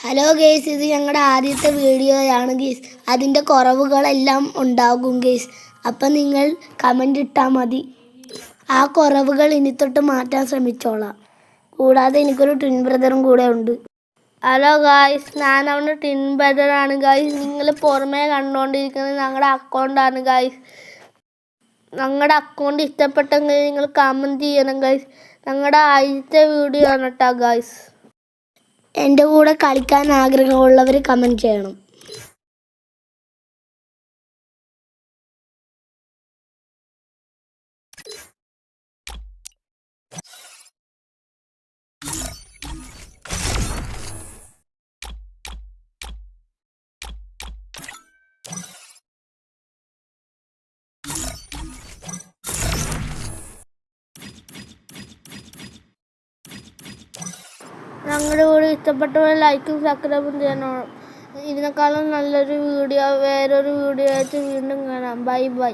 Hello guys, ഇത് ഞങ്ങളുടെ ആദ്യത്തെ വീഡിയോയാണ് ഗേസ്. അതിൻ്റെ കുറവുകളെല്ലാം ഉണ്ടാകും ഗേസ്. അപ്പം നിങ്ങൾ കമൻ്റ് ഇട്ടാൽ മതി. ആ കുറവുകൾ ഇനി തൊട്ട് മാറ്റാൻ ശ്രമിച്ചോളാം. കൂടാതെ എനിക്കൊരു ട്വിൻ ബ്രദറും കൂടെ ഉണ്ട്. ഹലോ ഗായ്സ്, ഞാൻ അവൻ്റെ ട്വിൻ ബ്രദറാണ് ഗായ്സ്. നിങ്ങൾ പുറമേ കണ്ടുകൊണ്ടിരിക്കുന്നത് ഞങ്ങളുടെ അക്കൗണ്ടാണ് ഗായ്സ്. ഞങ്ങളുടെ അക്കൗണ്ട് ഇഷ്ടപ്പെട്ടെങ്കിൽ നിങ്ങൾ കമൻറ്റ് ചെയ്യണം ഗായ്സ്. ഞങ്ങളുടെ ആദ്യത്തെ വീഡിയോ ആണ് കേട്ടോ ഗായ്സ്. എൻ്റെ കൂടെ കളിക്കാൻ ആഗ്രഹമുള്ളവർ കമൻറ്റ് ചെയ്യണം. ഞങ്ങളുടെ വീഡിയോ ഇഷ്ടപ്പെട്ടവർ ലൈക്കും സബ്സ്ക്രൈബും ചെയ്യണം. ഇതിനേക്കാളും നല്ലൊരു വീഡിയോ വേറൊരു വീഡിയോ ആയിട്ട് വീണ്ടും കാണാം. Bye bye.